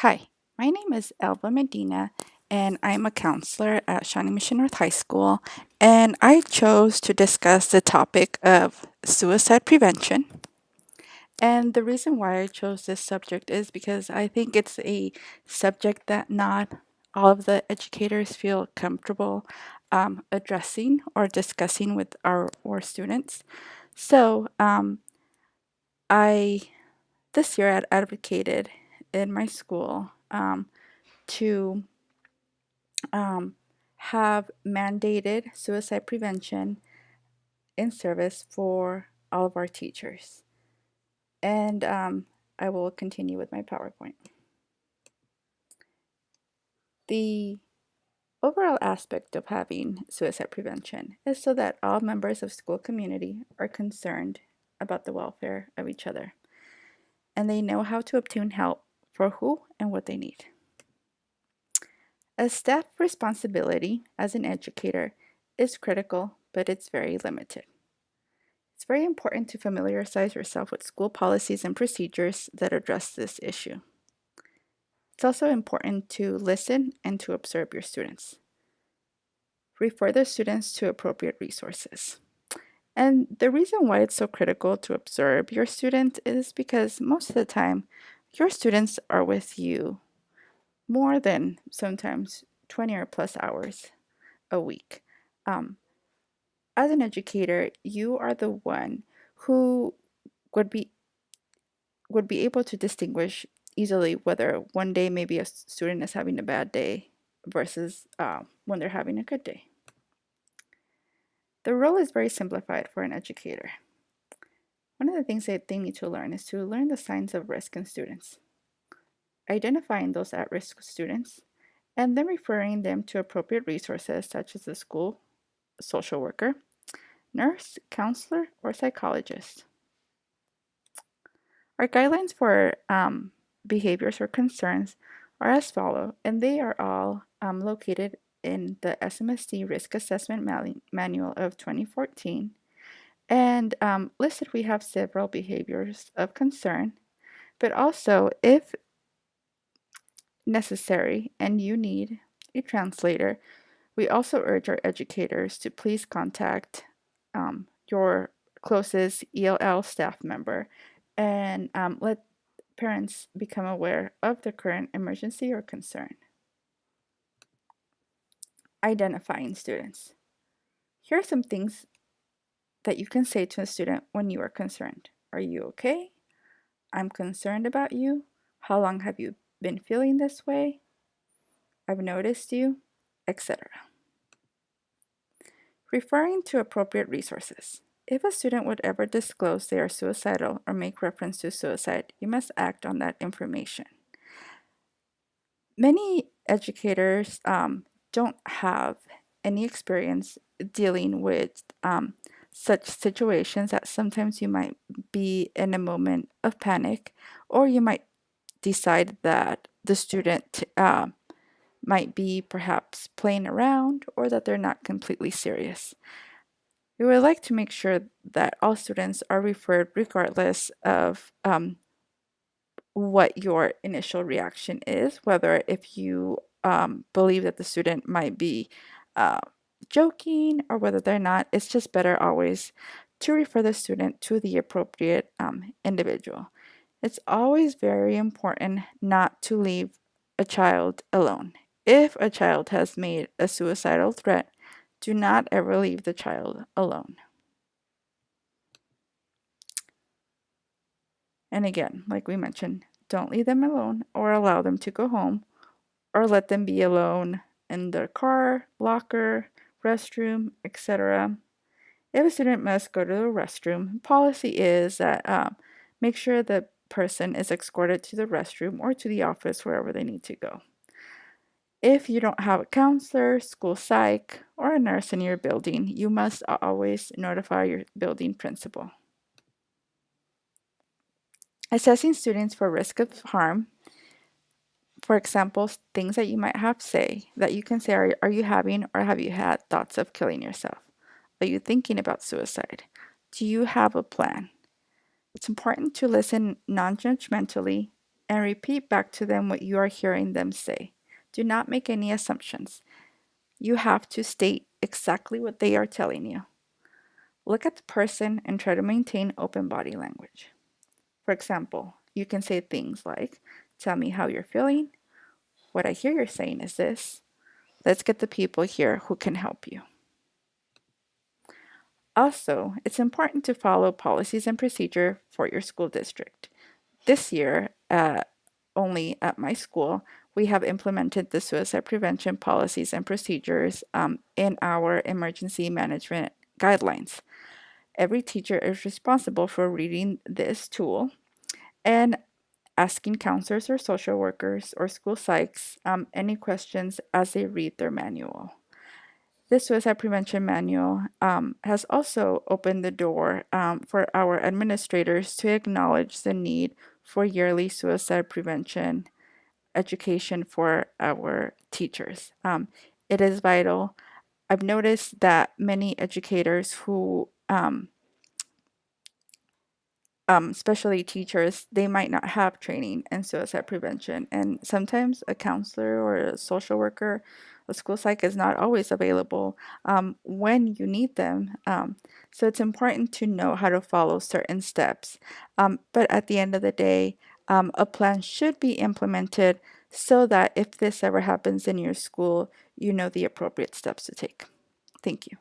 Hi, my name is Elva Medina, and I'm a counselor at Shawnee Mission North High School. And I chose to discuss the topic of suicide prevention. And the reason why I chose this subject is because I think it's a subject that not all of the educators feel comfortable addressing or discussing with our students. So I this year I advocated in my school to um, have mandated suicide prevention in service for all of our teachers. And I will continue with my PowerPoint. The overall aspect of having suicide prevention is so that all members of school community are concerned about the welfare of each other and they know how to obtain help for who and what they need. A staff responsibility as an educator is critical, but it's very limited. It's very important to familiarize yourself with school policies and procedures that address this issue. It's also important to listen and to observe your students. Refer the students to appropriate resources. And the reason why it's so critical to observe your student is because most of the time, your students are with you more than sometimes 20 or plus hours a week. Um, as an educator, you are the one who would be able to distinguish easily whether one day maybe a student is having a bad day versus when they're having a good day. The role is very simplified for an educator. One of the things that they need to learn is to learn the signs of risk in students, identifying those at-risk students, and then referring them to appropriate resources such as the school social worker, nurse, counselor, or psychologist. Our guidelines for behaviors or concerns are as follow, and they are all located in the SMSD Risk Assessment Manual of 2014. And listed, we have several behaviors of concern, but also, if necessary and you need a translator, we also urge our educators to please contact your closest ELL staff member and let parents become aware of the current emergency or concern. Identifying students. Here are some things that you can say to a student when you are concerned. Are you okay? I'm concerned about you. How long have you been feeling this way? I've noticed you, etc. Referring to appropriate resources. If a student would ever disclose they are suicidal or make reference to suicide, you must act on that information. Many educators don't have any experience dealing with such situations that sometimes you might be in a moment of panic, or you might decide that the student might be perhaps playing around or that they're not completely serious. We would like to make sure that all students are referred regardless of what your initial reaction is, whether if you believe that the student might be uh, joking or whether they're not. It's just better always to refer the student to the appropriate individual. It's always very important not to leave a child alone. If a child has made a suicidal threat, do not ever leave the child alone. And again, like we mentioned, don't leave them alone or allow them to go home or let them be alone in their car, locker, restroom, etc. If a student must go to the restroom, policy is that make sure the person is escorted to the restroom or to the office wherever they need to go. If you don't have a counselor, school psych, or a nurse in your building, you must always notify your building principal. Assessing students for risk of harm. For example, things that you might have say that you can say are you having or have you had thoughts of killing yourself? Are you thinking about suicide? Do you have a plan? It's important to listen non-judgmentally and repeat back to them what you are hearing them say. Do not make any assumptions. You have to state exactly what they are telling you. Look at the person and try to maintain open body language. For example, you can say things like, "Tell me how you're feeling. What I hear you're saying is this. Let's get the people here who can help you." Also, it's important to follow policies and procedure for your school district. This year, only at my school, we have implemented the suicide prevention policies and procedures in our emergency management guidelines. Every teacher is responsible for reading this tool and asking counselors or social workers or school psychs any questions as they read their manual. The Suicide Prevention Manual has also opened the door for our administrators to acknowledge the need for yearly suicide prevention education for our teachers. It is vital. I've noticed that many educators who especially teachers, they might not have training in suicide prevention. And sometimes a counselor or a social worker, a school psych is not always available when you need them. So it's important to know how to follow certain steps. But at the end of the day, a plan should be implemented so that if this ever happens in your school, you know the appropriate steps to take. Thank you.